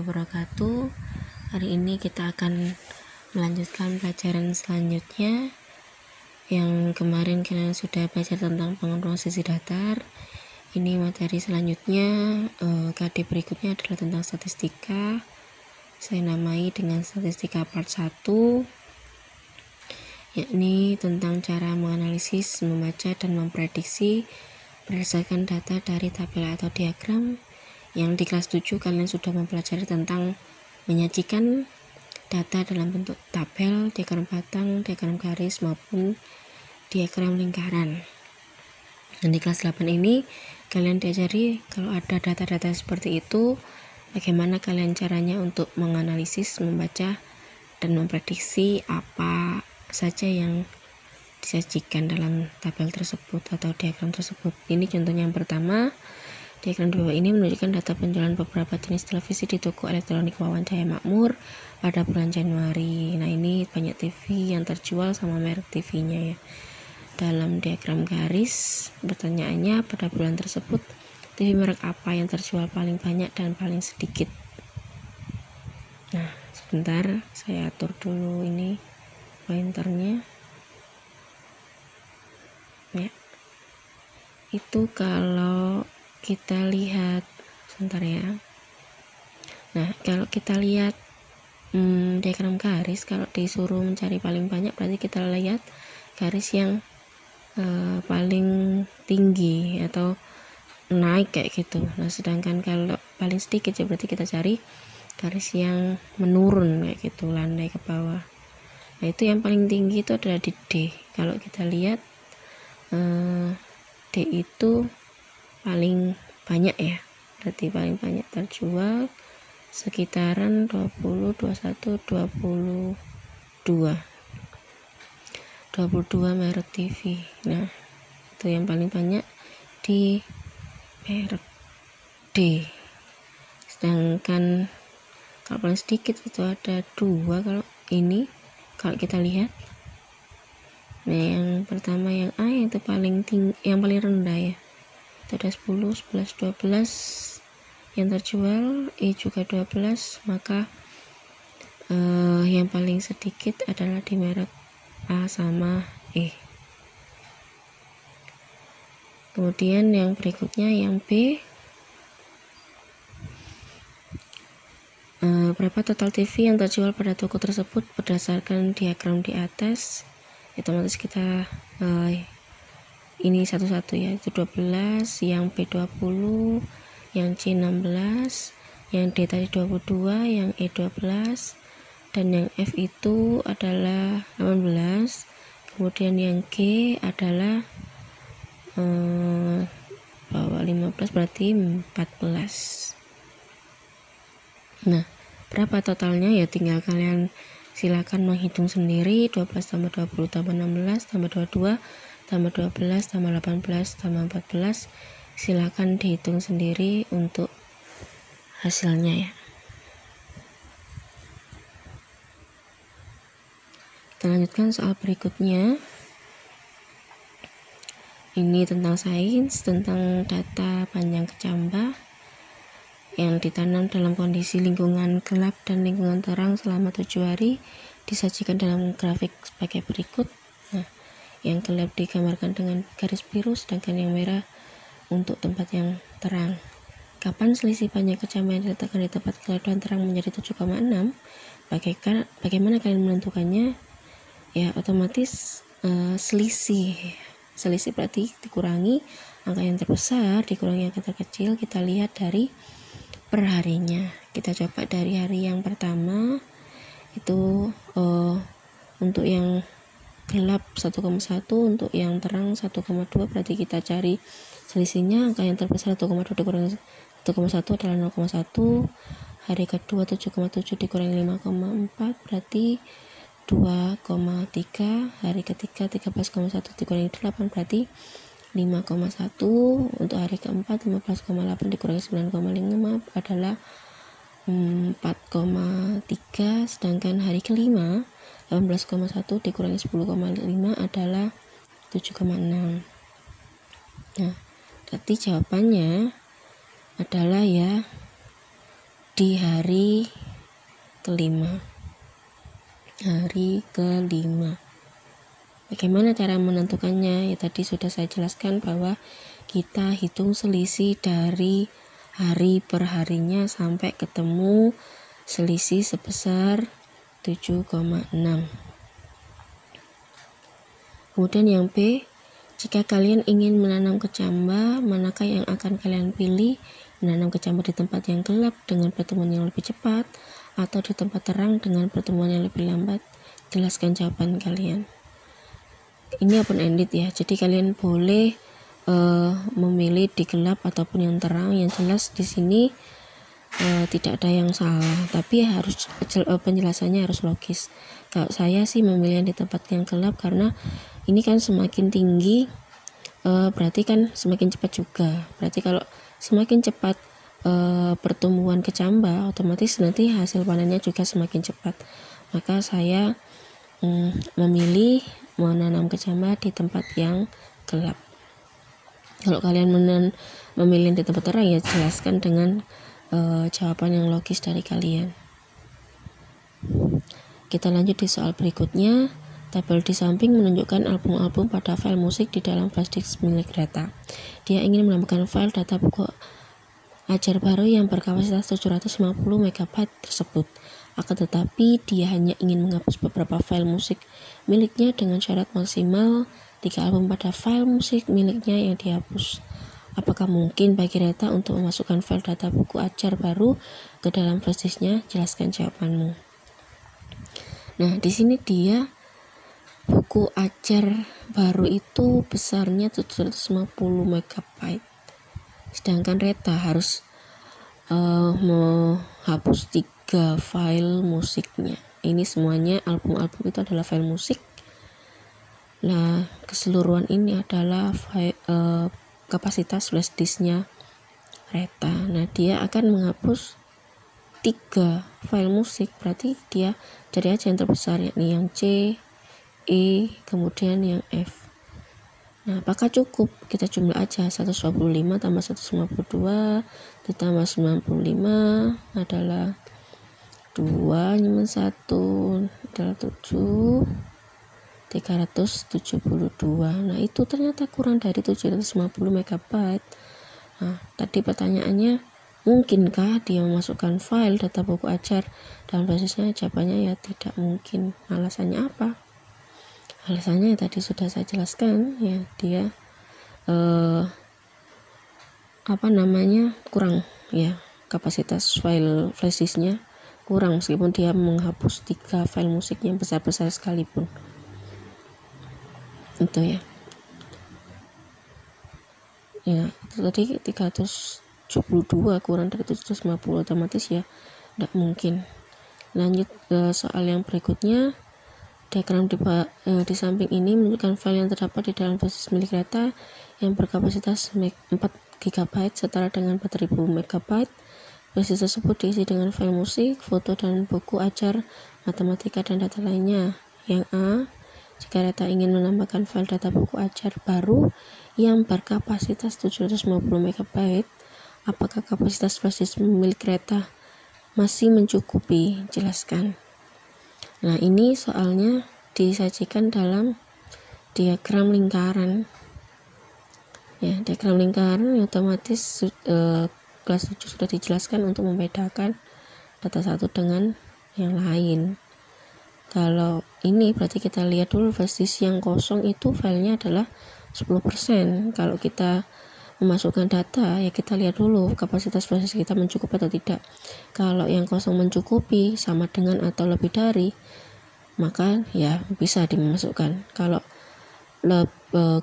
wabarakatuh. Hari ini kita akan melanjutkan pelajaran selanjutnya. Yang kemarin kalian sudah belajar tentang pengumpulan sisi datar. Ini materi selanjutnya, KD berikutnya adalah tentang statistika. Saya namai dengan statistika part 1, yakni tentang cara menganalisis, membaca, dan memprediksi berdasarkan data dari tabel atau diagram. Yang di kelas 7 kalian sudah mempelajari tentang menyajikan data dalam bentuk tabel, diagram batang, diagram garis, maupun diagram lingkaran. Dan di kelas 8 ini kalian diajari kalau ada data-data seperti itu, bagaimana kalian caranya untuk menganalisis, membaca, dan memprediksi apa saja yang disajikan dalam tabel tersebut atau diagram tersebut. Ini contohnya yang pertama. Diagram di bawah ini menunjukkan data penjualan beberapa jenis televisi di toko elektronik Wawan Jaya Makmur pada bulan Januari. Nah, ini banyak TV yang terjual sama merek TV-nya ya. Dalam diagram garis, pertanyaannya pada bulan tersebut TV merek apa yang terjual paling banyak dan paling sedikit. Nah, sebentar saya atur dulu ini pointernya. Ya. Itu kalau kita lihat sebentar ya. Nah, kalau kita lihat diagram garis, kalau disuruh mencari paling banyak berarti kita lihat garis yang paling tinggi atau naik kayak gitu. Nah, sedangkan kalau paling sedikit ya berarti kita cari garis yang menurun kayak gitu, landai ke bawah. Nah, itu yang paling tinggi itu adalah di D. Kalau kita lihat D itu paling banyak ya, berarti paling banyak terjual sekitaran 20, 21, 22 merek TV. Nah, itu yang paling banyak di merek D. Sedangkan kalau paling sedikit itu ada 2 kalau ini, kalau kita lihat. Nah, yang pertama yang A itu paling tinggi, yang paling rendah ya. Itu ada 10, 11, 12 yang terjual, E juga 12, maka yang paling sedikit adalah di merek A sama E. Kemudian yang berikutnya yang B, berapa total TV yang terjual pada toko tersebut berdasarkan diagram di atas. Otomatis kita ini satu-satu ya, itu 12, yang B 20, yang C 16, yang D tadi 22, yang E 12, dan yang F itu adalah 18. Kemudian yang G adalah bawah 15 berarti 14. Nah, berapa totalnya ya tinggal kalian silakan menghitung sendiri. 12 tambah 20 tambah 16 tambah 22 tambah 12 tambah 18 tambah 14, silakan dihitung sendiri untuk hasilnya ya. Kita lanjutkan soal berikutnya. Ini tentang sains, tentang data panjang kecambah yang ditanam dalam kondisi lingkungan gelap dan lingkungan terang selama 7 hari, disajikan dalam grafik sebagai berikut. Nah, yang gelap digambarkan dengan garis biru, sedangkan yang merah untuk tempat yang terang. Kapan selisih panjang kecambah yang diletakkan di tempat gelap dan terang menjadi 7,6? Bagaimana kalian menentukannya? Ya, otomatis selisih berarti dikurangi angka yang terbesar dikurangi angka terkecil. Kita lihat dari perharinya. Kita coba dari hari yang pertama itu untuk yang gelap 1,1, untuk yang terang 1,2, berarti kita cari selisihnya. Angka yang terbesar 1,2 dikurangi 1,1 adalah 0,1. Hari kedua 7,7 dikurangi 5,4 berarti 2,3. Hari ketiga 13,1 dikurangi 8 berarti 5,1. Untuk hari keempat 15,8 dikurangi 9,5 adalah 4,3. Sedangkan hari kelima 18,1 dikurangi 10,5 adalah 7,6. Nah, berarti jawabannya adalah ya di hari kelima. Bagaimana cara menentukannya? Ya tadi sudah saya jelaskan bahwa kita hitung selisih dari hari per harinya sampai ketemu selisih sebesar 7,6. Kemudian yang B, jika kalian ingin menanam kecamba, manakah yang akan kalian pilih? Menanam kecamba di tempat yang gelap dengan pertumbuhan yang lebih cepat, atau di tempat terang dengan pertumbuhan yang lebih lambat? Jelaskan jawaban kalian. Ini open-ended ya, jadi kalian boleh memilih di gelap ataupun yang terang. Yang jelas di sini tidak ada yang salah, tapi harus penjelasannya harus logis. Kalau saya sih memilih di tempat yang gelap karena ini kan semakin tinggi berarti kan semakin cepat juga. Berarti kalau semakin cepat pertumbuhan kecamba, otomatis nanti hasil panennya juga semakin cepat. Maka saya memilih menanam kecamba di tempat yang gelap. Kalau kalian memilih di tempat terang, ya jelaskan dengan jawaban yang logis dari kalian. Kita lanjut di soal berikutnya. Tabel di samping menunjukkan album-album pada file musik di dalam flash disk milik Greta. Dia ingin menambahkan file data buku ajar baru yang berkapasitas 750 MB tersebut. Akan tetapi dia hanya ingin menghapus beberapa file musik miliknya dengan syarat maksimal 3 album pada file musik miliknya yang dihapus. Apakah mungkin bagi Greta untuk memasukkan file data buku ajar baru ke dalam flash disknya? Jelaskan jawabanmu. Nah, di sini dia buku ajar baru itu besarnya 750 MB. Sedangkan Greta harus menghapus 3 file musiknya. Ini semuanya album-album itu adalah file musik. Nah, keseluruhan ini adalah kapasitas flash disknya Greta. Nah, dia akan menghapus 3 file musik, berarti dia cari aja yang terbesar, yakni yang C, E, kemudian yang F. Nah, apakah cukup? Kita jumlah aja 125 tambah 152 ditambah 95 adalah 2 -1 adalah 7, 372. Nah, itu ternyata kurang dari 750 MB. Nah, tadi pertanyaannya, mungkinkah dia memasukkan file data buku ajar dalam basisnya? Jawabannya ya tidak mungkin. Alasannya apa? Alasannya ya tadi sudah saya jelaskan ya, dia kurang ya, kapasitas file flash disknya kurang meskipun dia menghapus 3 file musik yang besar-besar sekalipun. Itu ya. Ya, itu tadi 372 kurang dari 750, otomatis ya tidak mungkin. Lanjut ke soal yang berikutnya. Diagram di samping ini menunjukkan file yang terdapat di dalam flash disk milik Greta yang berkapasitas 4 GB setara dengan 4000 MB. Flash disk tersebut diisi dengan file musik, foto, dan buku ajar matematika dan data lainnya. Yang A, jika Greta ingin menambahkan file data buku ajar baru yang berkapasitas 750 MB, apakah kapasitas flash disk milik Greta masih mencukupi? Jelaskan. Nah, ini soalnya disajikan dalam diagram lingkaran. Ya, diagram lingkaran otomatis kelas 7 sudah dijelaskan untuk membedakan data satu dengan yang lain. Kalau ini berarti kita lihat dulu flash disk yang kosong itu filenya adalah 10%. Kalau kita memasukkan data ya kita lihat dulu kapasitas flash disk kita mencukupi atau tidak. Kalau yang kosong mencukupi sama dengan atau lebih dari, maka ya bisa dimasukkan. Kalau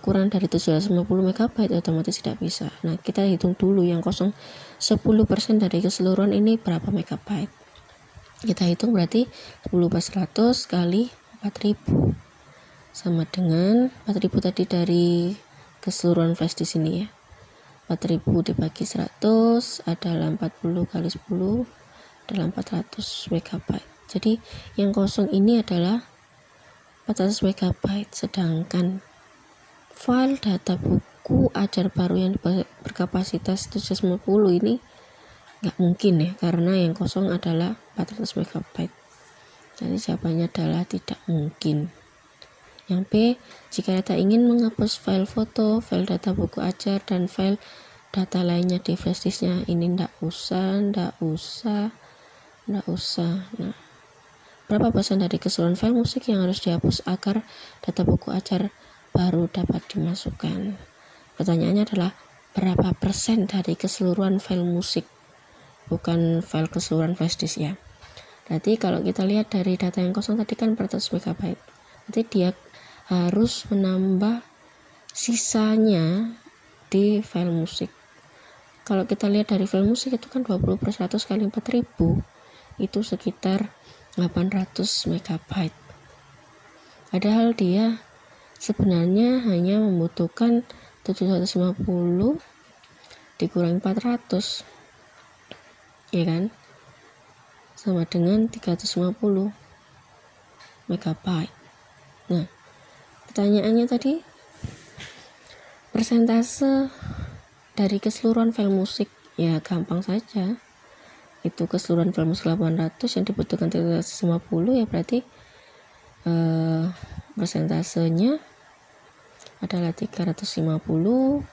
kurang dari 750 MB otomatis tidak bisa. Nah, kita hitung dulu yang kosong 10% dari keseluruhan ini berapa megabyte. Kita hitung berarti 10/100 kali 4000 sama dengan 4000 tadi dari keseluruhan flash disk ini ya. 4000 dibagi 100 adalah 40 kali 10 adalah 400 MB. Jadi yang kosong ini adalah 400 MB, sedangkan file data buku ajar baru yang berkapasitas 750 ini Nggak mungkin ya, karena yang kosong adalah 400 MB. Jadi jawabannya adalah tidak mungkin. Yang B, jika data ingin menghapus file foto, file data buku ajar, dan file data lainnya di flash disknya, ini ndak usah. Nah, berapa persen dari keseluruhan file musik yang harus dihapus agar data buku ajar baru dapat dimasukkan? Pertanyaannya adalah berapa persen dari keseluruhan file musik, bukan file keseluruhan flash disk ya. Berarti kalau kita lihat dari data yang kosong tadi kan 400 MB, berarti dia harus menambah sisanya di file musik. Kalau kita lihat dari file musik itu kan 20/100 kali 4000, itu sekitar 800 MB. Padahal dia sebenarnya hanya membutuhkan 750 dikurangi 400, ya kan, sama dengan 350 MB. Nah, pertanyaannya tadi, persentase dari keseluruhan file musik, ya gampang saja, itu keseluruhan file musik 800 yang dibutuhkan 350, ya berarti persentasenya adalah 350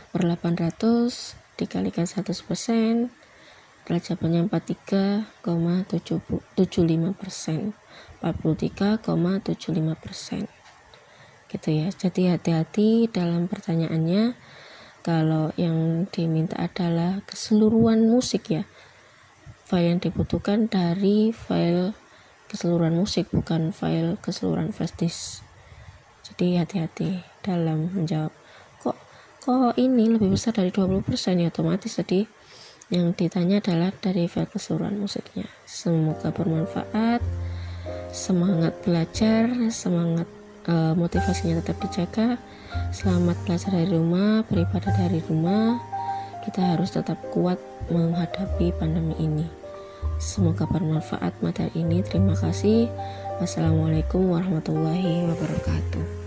per 800 dikalikan 100%, adalah jawabannya 43,75%, 43,75%, gitu ya. Jadi hati-hati dalam pertanyaannya. Kalau yang diminta adalah keseluruhan musik ya, file yang dibutuhkan dari file keseluruhan musik, bukan file keseluruhan flash disk. Jadi hati-hati dalam menjawab. Kok ini lebih besar dari 20%, ya otomatis tadi yang ditanya adalah dari file keseluruhan musiknya. Semoga bermanfaat, semangat belajar, semangat motivasinya tetap dijaga. Selamat belajar dari rumah, beribadah dari rumah. Kita harus tetap kuat menghadapi pandemi ini. Semoga bermanfaat materi ini. Terima kasih. Wassalamualaikum warahmatullahi wabarakatuh.